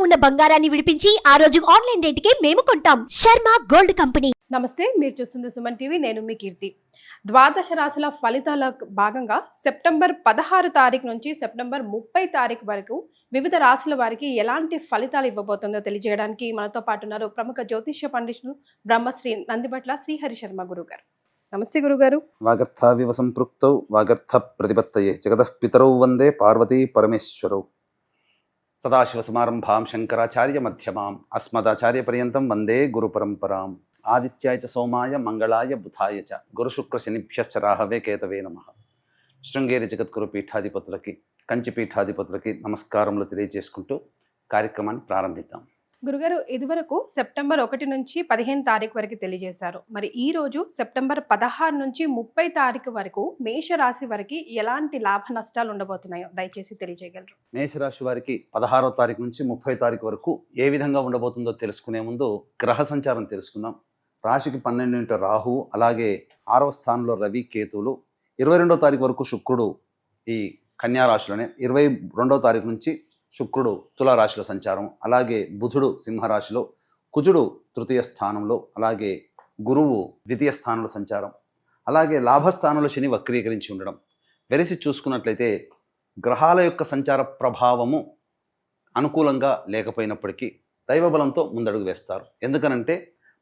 ఉన్న బంగారాన్ని విడిపించి ఆ రోజు ఆన్లైన్ రేటుకే మేము కొంటాం. Sharma gold company. నమస్తే, మీరు చూస్తుంది సుమన్ టీవీ. నేను మీ కీర్తి. ద్వాదశ రాశుల ఫలితాల భాగంగా సెప్టెంబర్ 16 తారీఖు నుంచి సెప్టెంబర్ 30 తారీఖు వరకు వివిధ రాశుల వారికి ఎలాంటి ఫలితాలు ఇవ్వబోతుందో తెలియజేయడానికి మనతో పాటు ఉన్నారు ప్రముఖ జ్యోతిష్య పండితులు బ్రహ్మశ్రీ నందిబట్ల శ్రీహరి శర్మ గురుగారు. నమస్తే గురుగారు. వాగర్థావివ సంపృక్తౌ వాగర్థ ప్రతిపత్తయే జగతః పితరౌ వందే పార్వతీ పరమేశ్వరౌ. సదాశివ సమారంభాం శంకరాచార్య మధ్యమాం అస్మదాచార్య పర్యంతం వందే గురు పరంపరాం. ఆదిత్యాయ చ సోమాయ మంగళాయ బుధాయ చ గురు శుక్ర శనిభ్యశ్చ రాహవే కేతవే నమః. శృంగేరి జగద్గురు పీఠాధిపతులకి, కంచి పీఠాధిపతులకి నమస్కారములు తెలియజేసుకుంటూ కార్యక్రమాన్ని ప్రారంభిద్దాం. గురుగారు, ఇదివరకు సెప్టెంబర్ 1 నుంచి 15 తారీఖు వరకు తెలియజేశారు. మరి ఈ రోజు సెప్టెంబర్ 16 నుంచి 30 తారీఖు వరకు మేషరాశి వారికి ఎలాంటి లాభ నష్టాలు ఉండబోతున్నాయో దయచేసి తెలియజేయగలరు? మేషరాశి వారికి 16వ తారీఖు నుంచి 30 తారీఖు వరకు ఏ విధంగా ఉండబోతుందో తెలుసుకునే ముందు గ్రహ సంచారం తెలుసుకుందాం. రాశికి 12 రాహువు, అలాగే 6వ స్థానంలో రవి, కేతువులు. 22వ తారీఖు వరకు శుక్రుడు ఈ కన్యా రాశిలోనే, 22వ తారీఖు నుంచి శుక్రుడు తులారాశిలో సంచారం, అలాగే బుధుడు సింహరాశిలో, కుజుడు తృతీయ స్థానంలో, అలాగే గురువు ద్వితీయ స్థానంలో సంచారం, అలాగే లాభస్థానంలో శని వక్రీకరించి ఉండడం. వెరసి చూసుకున్నట్లయితే గ్రహాల యొక్క సంచార ప్రభావము అనుకూలంగా లేకపోయినప్పటికీ దైవబలంతో ముందడుగు వేస్తారు. ఎందుకనంటే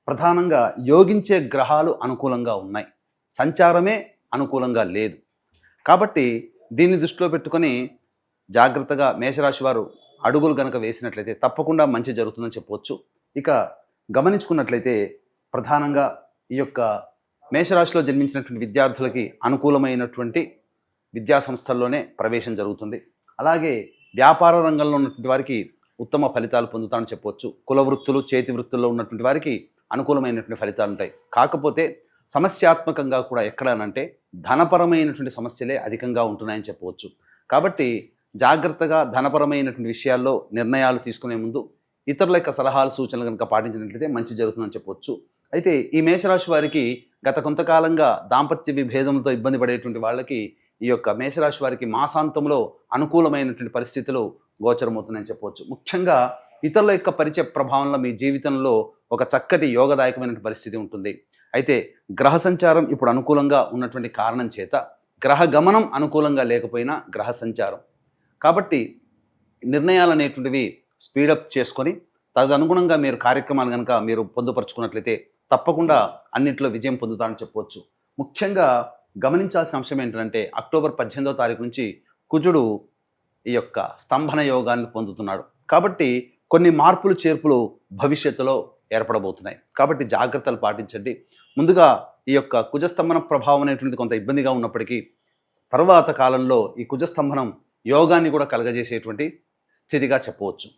ప్రధానంగా యోగించే గ్రహాలు అనుకూలంగా ఉన్నాయి, సంచారమే అనుకూలంగా లేదు. కాబట్టి దీన్ని దృష్టిలో పెట్టుకొని జాగ్రత్తగా మేషరాశి వారు అడుగులు గనక వేసినట్లయితే తప్పకుండా మంచి జరుగుతుందని చెప్పవచ్చు. ఇక గమనించుకున్నట్లయితే ప్రధానంగా ఈ యొక్క మేషరాశిలో జన్మించినటువంటి విద్యార్థులకి అనుకూలమైనటువంటి విద్యా సంస్థల్లోనే ప్రవేశం జరుగుతుంది. అలాగే వ్యాపార రంగంలో ఉన్నటువంటి వారికి ఉత్తమ ఫలితాలు పొందుతారని చెప్పవచ్చు. కుల వృత్తులు, చేతి వృత్తుల్లో ఉన్నటువంటి వారికి అనుకూలమైనటువంటి ఫలితాలు ఉంటాయి. కాకపోతే సమస్యాత్మకంగా కూడా ఎక్కడనంటే ధనపరమైనటువంటి సమస్యలే అధికంగా ఉంటున్నాయని చెప్పవచ్చు. కాబట్టి జాగ్రత్తగా ధనపరమైనటువంటి విషయాల్లో నిర్ణయాలు తీసుకునే ముందు ఇతరుల యొక్క సలహాలు, సూచనలు కనుక పాటించినట్లయితే మంచి జరుగుతుందని చెప్పవచ్చు. అయితే ఈ మేషరాశి వారికి గత కొంతకాలంగా దాంపత్య విభేదంతో ఇబ్బంది పడేటువంటి వాళ్ళకి ఈ యొక్క మేషరాశి వారికి మాసాంతంలో అనుకూలమైనటువంటి పరిస్థితులు గోచరమవుతున్నాయని చెప్పవచ్చు. ముఖ్యంగా ఇతరుల యొక్క పరిచయ ప్రభావంలో మీ జీవితంలో ఒక చక్కటి యోగదాయకమైన పరిస్థితి ఉంటుంది. అయితే గ్రహ సంచారం ఇప్పుడు అనుకూలంగా ఉన్నటువంటి కారణం చేత, గ్రహ గమనం అనుకూలంగా లేకపోయినా గ్రహ సంచారం కాబట్టి నిర్ణయాలు అనేటువంటివి స్పీడప్ చేసుకొని తదనుగుణంగా మీరు కార్యక్రమాలు కనుక మీరు పొందుపరుచుకున్నట్లయితే తప్పకుండా అన్నింటిలో విజయం పొందుతారని చెప్పవచ్చు. ముఖ్యంగా గమనించాల్సిన అంశం ఏంటంటే అక్టోబర్ 18వ తారీఖు నుంచి కుజుడు ఈ యొక్క స్తంభన యోగాన్ని పొందుతున్నాడు. కాబట్టి కొన్ని మార్పులు చేర్పులు భవిష్యత్తులో ఏర్పడబోతున్నాయి. కాబట్టి జాగ్రత్తలు పాటించండి. ముందుగా ఈ యొక్క కుజస్తంభన ప్రభావం అనేటువంటిది కొంత ఇబ్బందిగా ఉన్నప్పటికీ తర్వాత కాలంలో ఈ కుజస్తంభనం యోగాన్ని కూడా కలగజేసేటువంటి స్థితిగా చెప్పవచ్చు.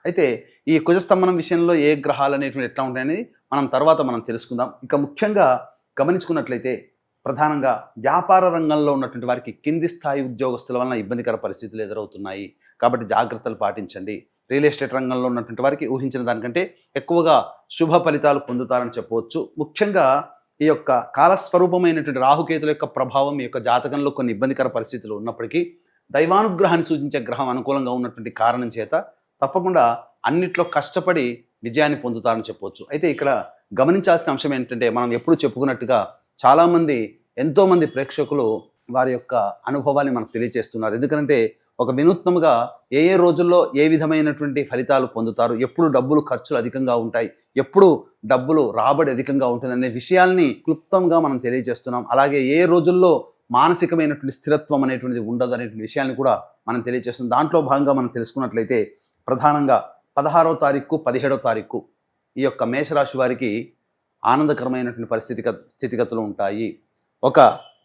అయితే ఈ కుజస్తంభనం విషయంలో ఏ గ్రహాలు అనేటువంటి ఎట్లా ఉంటాయని మనం తెలుసుకుందాం. ఇక ముఖ్యంగా గమనించుకున్నట్లయితే ప్రధానంగా వ్యాపార రంగంలో ఉన్నటువంటి వారికి కింది స్థాయి ఉద్యోగస్తుల వలన ఇబ్బందికర పరిస్థితులు ఎదురవుతున్నాయి. కాబట్టి జాగ్రత్తలు పాటించండి. రియల్ ఎస్టేట్ రంగంలో ఉన్నటువంటి వారికి ఊహించిన దానికంటే ఎక్కువగా శుభ ఫలితాలు పొందుతారని చెప్పవచ్చు. ముఖ్యంగా ఈ యొక్క కాలస్వరూపమైనటువంటి రాహుకేతుల యొక్క ప్రభావం మీ యొక్క జాతకంలో కొన్ని ఇబ్బందికర పరిస్థితులు ఉన్నప్పటికీ దైవానుగ్రహాన్ని సూచించే గ్రహం అనుకూలంగా ఉన్నటువంటి కారణం చేత తప్పకుండా అన్నిట్లో కష్టపడి విజయాన్ని పొందుతారని చెప్పవచ్చు. అయితే ఇక్కడ గమనించాల్సిన అంశం ఏంటంటే మనం ఎప్పుడు చెప్పుకున్నట్టుగా చాలామంది, ఎంతోమంది ప్రేక్షకులు వారి యొక్క అనుభవాన్ని మనకు తెలియజేస్తున్నారు. ఎందుకంటే ఒక వినూత్నంగా ఏ రోజుల్లో ఏ విధమైనటువంటి ఫలితాలు పొందుతారు, ఎప్పుడు డబ్బులు ఖర్చులు అధికంగా ఉంటాయి, ఎప్పుడు డబ్బులు రాబడి అధికంగా ఉంటుందనే విషయాల్ని క్లుప్తంగా మనం తెలియజేస్తున్నాం. అలాగే ఏ రోజుల్లో మానసికమైనటువంటి స్థిరత్వం అనేటువంటిది ఉండదు అనేటువంటి విషయాన్ని కూడా మనం తెలియజేస్తున్నాం. దాంట్లో భాగంగా మనం తెలుసుకున్నట్లయితే ప్రధానంగా 16వ తారీఖు 17వ తారీఖు ఈ యొక్క మేషరాశి వారికి ఆనందకరమైనటువంటి స్థితిగతులు ఉంటాయి. ఒక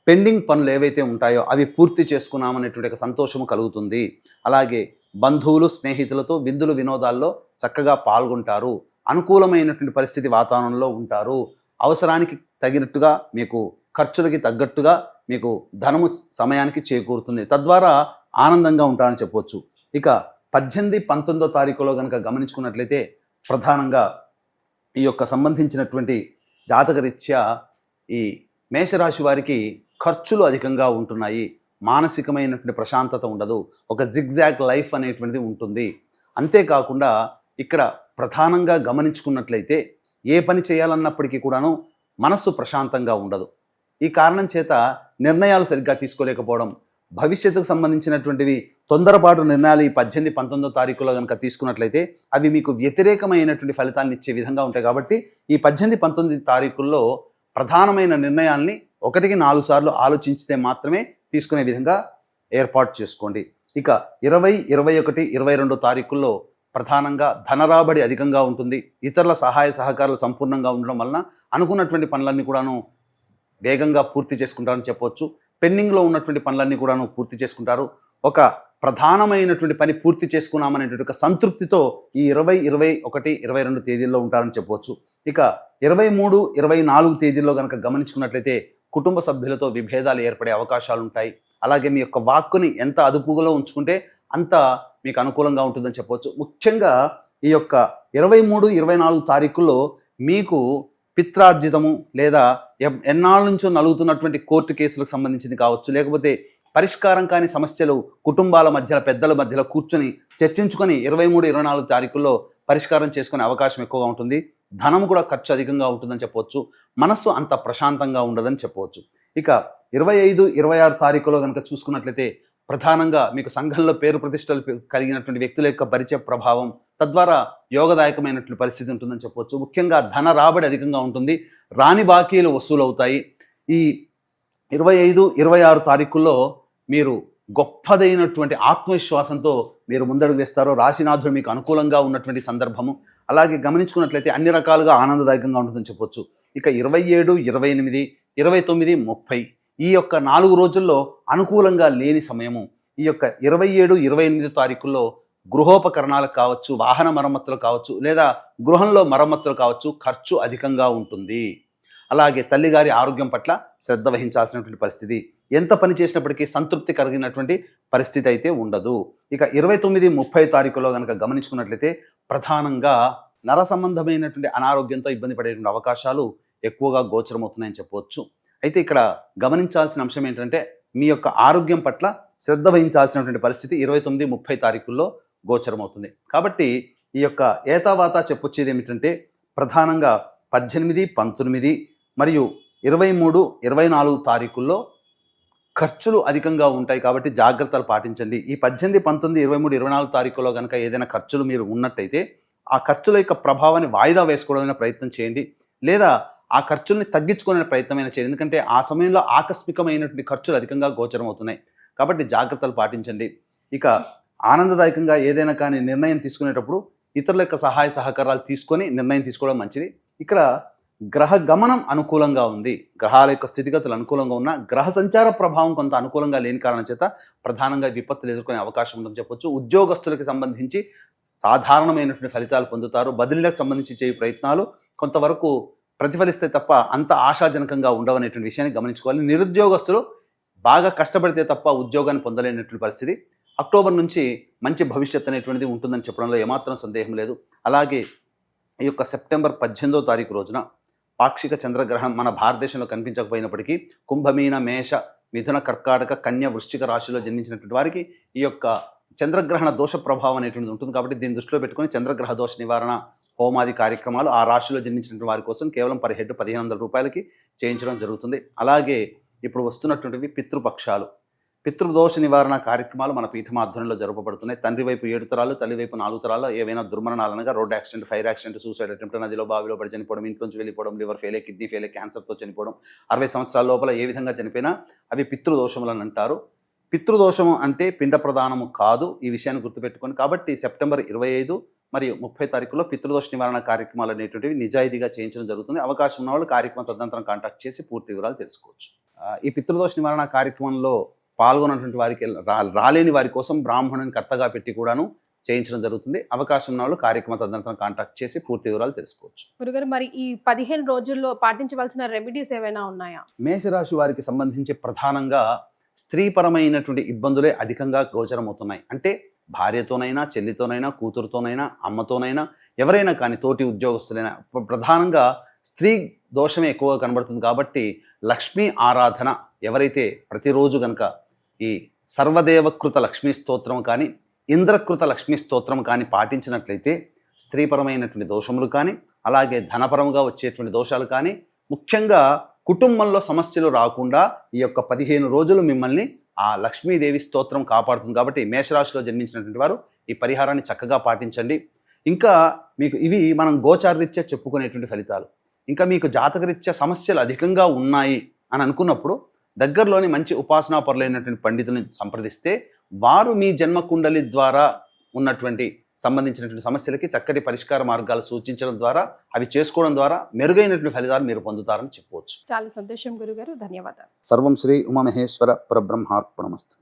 పెండింగ్ పనులు ఏవైతే ఉంటాయో అవి పూర్తి చేసుకున్నామనేటువంటి ఒక సంతోషము కలుగుతుంది. అలాగే బంధువులు, స్నేహితులతో విందులు వినోదాల్లో చక్కగా పాల్గొంటారు. అనుకూలమైనటువంటి పరిస్థితి వాతావరణంలో ఉంటారు. అవసరానికి తగినట్టుగా, మీకు ఖర్చులకి తగ్గట్టుగా మీకు ధనము సమయానికి చేకూరుతుంది. తద్వారా ఆనందంగా ఉంటారని చెప్పవచ్చు. ఇక 18, 19వ తారీఖులో కనుక గమనించుకున్నట్లయితే ప్రధానంగా ఈ యొక్క సంబంధించినటువంటి జాతకరీత్యా ఈ మేషరాశి వారికి ఖర్చులు అధికంగా ఉంటున్నాయి. మానసికమైనటువంటి ప్రశాంతత ఉండదు. ఒక జిగ్జాగ్ లైఫ్ అనేటువంటిది ఉంటుంది. అంతేకాకుండా ఇక్కడ ప్రధానంగా గమనించుకున్నట్లయితే ఏ పని చేయాలన్నప్పటికీ కూడాను మనస్సు ప్రశాంతంగా ఉండదు. ఈ కారణం చేత నిర్ణయాలు సరిగ్గా తీసుకోలేకపోవడం, భవిష్యత్తుకు సంబంధించినటువంటివి తొందరపాటు నిర్ణయాలు ఈ 18, 19 తారీఖులో కనుక తీసుకున్నట్లయితే అవి మీకు వ్యతిరేకమైనటువంటి ఫలితాలను ఇచ్చే విధంగా ఉంటాయి. కాబట్టి ఈ 18, 19 తారీఖుల్లో ప్రధానమైన నిర్ణయాల్ని 1కి 4 సార్లు ఆలోచించితే మాత్రమే తీసుకునే విధంగా ఏర్పాటు చేసుకోండి. ఇక 20, 21, 22 తారీఖుల్లో ప్రధానంగా ధనరాబడి అధికంగా ఉంటుంది. ఇతరుల సహాయ సహకారాలు సంపూర్ణంగా ఉండడం వలన అనుకున్నటువంటి పనులన్నీ కూడాను వేగంగా పూర్తి చేసుకుంటారని చెప్పవచ్చు. పెండింగ్లో ఉన్నటువంటి పనులన్నీ కూడాను పూర్తి చేసుకుంటారు. ఒక ప్రధానమైనటువంటి పని పూర్తి చేసుకున్నామనేటువంటి ఒక సంతృప్తితో ఈ 20, 21, 22 తేదీల్లో ఉంటారని చెప్పవచ్చు. ఇక 23, 24 తేదీల్లో కనుక గమనించుకున్నట్లయితే కుటుంబ సభ్యులతో విభేదాలు ఏర్పడే అవకాశాలు ఉంటాయి. అలాగే మీ యొక్క వాక్కుని ఎంత అదుపులో ఉంచుకుంటే అంత మీకు అనుకూలంగా ఉంటుందని చెప్పవచ్చు. ముఖ్యంగా ఈ యొక్క 23, 24 తారీఖుల్లో మీకు పిత్రార్జితము లేదా ఎన్నాళ్ళ నుంచో నలుగుతున్నటువంటి కోర్టు కేసులకు సంబంధించింది కావచ్చు, లేకపోతే పరిష్కారం కాని సమస్యలు కుటుంబాల మధ్యలో పెద్దల మధ్యలో కూర్చొని చర్చించుకొని 23, 24 తారీఖుల్లో పరిష్కారం చేసుకునే అవకాశం ఎక్కువగా ఉంటుంది. ధనం కూడా ఖర్చు అధికంగా ఉంటుందని చెప్పవచ్చు. మనస్సు అంత ప్రశాంతంగా ఉండదని చెప్పవచ్చు. ఇక 25, 26 తారీఖులో కనుక చూసుకున్నట్లయితే ప్రధానంగా మీకు సంఘంలో పేరు ప్రతిష్టలు కలిగినటువంటి వ్యక్తుల యొక్క పరిచయ ప్రభావం, తద్వారా యోగదాయకమైనటువంటి పరిస్థితి ఉంటుందని చెప్పవచ్చు. ముఖ్యంగా ధన రాబడి అధికంగా ఉంటుంది. రాని బాకీలు వసూలవుతాయి. ఈ 25, 26 తారీఖుల్లో మీరు గొప్పదైనటువంటి ఆత్మవిశ్వాసంతో మీరు ముందడుగు వేస్తారో రాశినాథుడు మీకు అనుకూలంగా ఉన్నటువంటి సందర్భము. అలాగే గమనించుకున్నట్లయితే అన్ని రకాలుగా ఆనందదాయకంగా ఉంటుందని చెప్పొచ్చు. ఇక 27, 28, 29, 30 ఈ యొక్క 4 రోజుల్లో అనుకూలంగా లేని సమయము. ఈ యొక్క 27, 28 తారీఖుల్లో గృహోపకరణాలకు కావచ్చు, వాహన మరమ్మతులు కావచ్చు, లేదా గృహంలో మరమ్మతులు కావచ్చు, ఖర్చు అధికంగా ఉంటుంది. అలాగే తల్లిగారి ఆరోగ్యం పట్ల శ్రద్ధ వహించాల్సినటువంటి పరిస్థితి. ఎంత పని చేసినప్పటికీ సంతృప్తి కలిగినటువంటి పరిస్థితి అయితే ఉండదు. ఇక 29, 30 తారీఖులో కనుక గమనించుకున్నట్లయితే ప్రధానంగా నర సంబంధమైనటువంటి అనారోగ్యంతో ఇబ్బంది పడేటువంటి అవకాశాలు ఎక్కువగా గోచరమవుతున్నాయని చెప్పవచ్చు. అయితే ఇక్కడ గమనించాల్సిన అంశం ఏంటంటే మీ యొక్క ఆరోగ్యం పట్ల శ్రద్ధ వహించాల్సినటువంటి పరిస్థితి 29, 30 తారీఖుల్లో గోచరమవుతుంది. కాబట్టి ఈ యొక్క ఏతావాత చెప్పొచ్చేది ఏమిటంటే ప్రధానంగా 18, 19 మరియు 23, 24 తారీఖుల్లో ఖర్చులు అధికంగా ఉంటాయి. కాబట్టి జాగ్రత్తలు పాటించండి. ఈ 18, 19, 23, 24 తారీఖుల్లో కనుక ఏదైనా ఖర్చులు మీరు ఉన్నట్టయితే ఆ ఖర్చుల యొక్క ప్రభావాన్ని వాయిదా వేసుకోవడానికి ప్రయత్నం చేయండి, లేదా ఆ ఖర్చుల్ని తగ్గించుకునే ప్రయత్నమైనా చేయండి. ఎందుకంటే ఆ సమయంలో ఆకస్మికమైనటువంటి ఖర్చులు అధికంగా గోచరమవుతున్నాయి. కాబట్టి జాగ్రత్తలు పాటించండి. ఇక ఆనందదాయకంగా ఏదైనా కానీ నిర్ణయం తీసుకునేటప్పుడు ఇతరుల యొక్క సహాయ సహకారాలు తీసుకొని నిర్ణయం తీసుకోవడం మంచిది. ఇక్కడ గ్రహ గమనం అనుకూలంగా ఉంది. గ్రహాల యొక్క స్థితిగతులు అనుకూలంగా ఉన్న గ్రహ సంచార ప్రభావం కొంత అనుకూలంగా లేని కారణం చేత ప్రధానంగా విపత్తులు ఎదుర్కొనే అవకాశం ఉందని చెప్పొచ్చు. ఉద్యోగస్తులకు సంబంధించి సాధారణమైనటువంటి ఫలితాలు పొందుతారు. బదిలీలకు సంబంధించి చేయు ప్రయత్నాలు కొంతవరకు ప్రతిఫలిస్తే తప్ప అంత ఆశాజనకంగా ఉండవనేటువంటి విషయాన్ని గమనించుకోవాలి. నిరుద్యోగస్తులు బాగా కష్టపడితే తప్ప ఉద్యోగాన్ని పొందలేనటువంటి పరిస్థితి. అక్టోబర్ నుంచి మంచి భవిష్యత్ అనేటువంటిది ఉంటుందని చెప్పడంలో ఏమాత్రం సందేహం లేదు. అలాగే ఈ యొక్క సెప్టెంబర్ 18వ తారీఖు రోజున పాక్షిక చంద్రగ్రహణం మన భారతదేశంలో కనిపించకపోయినప్పటికీ కుంభమీన, మేష, మిథున, కర్కాటక, కన్య, వృశ్చిక రాశిలో జన్మించినటువంటి వారికి ఈ యొక్క చంద్రగ్రహణ దోష ప్రభావం అనేటువంటిది ఉంటుంది. కాబట్టి దీన్ని దృష్టిలో పెట్టుకొని చంద్రగ్రహ దోష నివారణ హోమాది కార్యక్రమాలు ఆ రాశిలో జన్మించినటువంటి వారి కోసం కేవలం పర్ హెడ్ 1500 రూపాయలకి చేయించడం జరుగుతుంది. అలాగే ఇప్పుడు వస్తున్నటువంటివి పితృపక్షాలు, పితృదోష నివారణ కార్యక్రమాలు మన పీఠమాధ్వర్యంలో జరపబడుతున్నాయి. తండ్రి వైపు 7 తరాలు, తల్లి వైపు 4 తరాల్లో ఏవైనా దుర్మరణాలు అనగా road accident, fire accident, suicide attempt, నదిలో బావిలో పడి చనిపోవడం, ఇంట్లోంచి వెళ్ళిపోవడం, లివర్ ఫెయిల్, కిడ్నీ ఫెయిల్, క్యాన్సర్తో చనిపోవడం, 60 సంవత్సరాల లోపల ఏ విధంగా చనిపోయినా అవి పితృదోషములని అంటారు. పితృదోషము అంటే పిండ ప్రదానము కాదు. ఈ విషయాన్ని గుర్తుపెట్టుకోండి. కాబట్టి సెప్టెంబర్ 25 మరియు 30 తారీఖులో పితృదోష నివారణ కార్యక్రమాలు అనేటువంటివి నిజాయితీగా చేయించడం జరుగుతుంది. అవకాశం ఉన్న వాళ్ళు కార్యక్రమం తదనంతరం కాంటాక్ట్ చేసి పూర్తి వివరాలు తెలుసుకోవచ్చు. ఈ పితృదోష నివారణ కార్యక్రమంలో పాల్గొన్నటువంటి వారికి రాలేని వారి కోసం బ్రాహ్మణుని కర్తగా పెట్టి కూడాను చేయించడం జరుగుతుంది. అవకాశం ఉన్న వాళ్ళు కార్యక్రమం తదనంతరం కాంటాక్ట్ చేసి పూర్తి వివరాలు తెలుసుకోవచ్చు. గురుగారు, మరి ఈ 15 రోజుల్లో పాటించవలసిన రెమెడీస్ ఏవైనా ఉన్నాయా? మేషరాశి వారికి సంబంధించి ప్రధానంగా స్త్రీపరమైనటువంటి ఇబ్బందులే అధికంగా గోచరమవుతున్నాయి. అంటే భార్యతోనైనా, చెల్లితోనైనా, కూతురుతోనైనా, అమ్మతోనైనా, ఎవరైనా కానీ తోటి ఉద్యోగస్తులైనా ప్రధానంగా స్త్రీ దోషమే ఎక్కువగా కనబడుతుంది. కాబట్టి లక్ష్మీ ఆరాధన ఎవరైతే ప్రతిరోజు కనుక ఈ సర్వదేవకృత లక్ష్మీ స్తోత్రం కానీ, ఇంద్రకృత లక్ష్మీ స్తోత్రం కానీ పాటించినట్లయితే స్త్రీపరమైనటువంటి దోషములు కానీ, అలాగే ధనపరంగా వచ్చేటువంటి దోషాలు కానీ, ముఖ్యంగా కుటుంబంలో సమస్యలు రాకుండా ఈ యొక్క 15 రోజులు మిమ్మల్ని ఆ లక్ష్మీదేవి స్తోత్రం కాపాడుతుంది. కాబట్టి మేషరాశిలో జన్మించినటువంటి వారు ఈ పరిహారాన్ని చక్కగా పాటించండి. ఇంకా మీకు ఇవి మనం గోచారరీత్యా చెప్పుకునేటువంటి ఫలితాలు. ఇంకా మీకు జాతకరీత్యా సమస్యలు అధికంగా ఉన్నాయి అని అనుకున్నప్పుడు దగ్గరలోని మంచి ఉపాసనాపరులైనటువంటి పండితులను సంప్రదిస్తే వారు మీ జన్మకుండలి ద్వారా ఉన్నటువంటి సంబంధించినటువంటి సమస్యలకి చక్కటి పరిష్కార మార్గాలు సూచించడం ద్వారా, అవి చేసుకోవడం ద్వారా మెరుగైనటువంటి ఫలితాలు మీరు పొందుతారని చెప్పవచ్చు. చాలా సంతోషం గురుగారు, ధన్యవాదాలు. సర్వం శ్రీ ఉమామహేశ్వర పరబ్రహ్మార్పణమస్తు.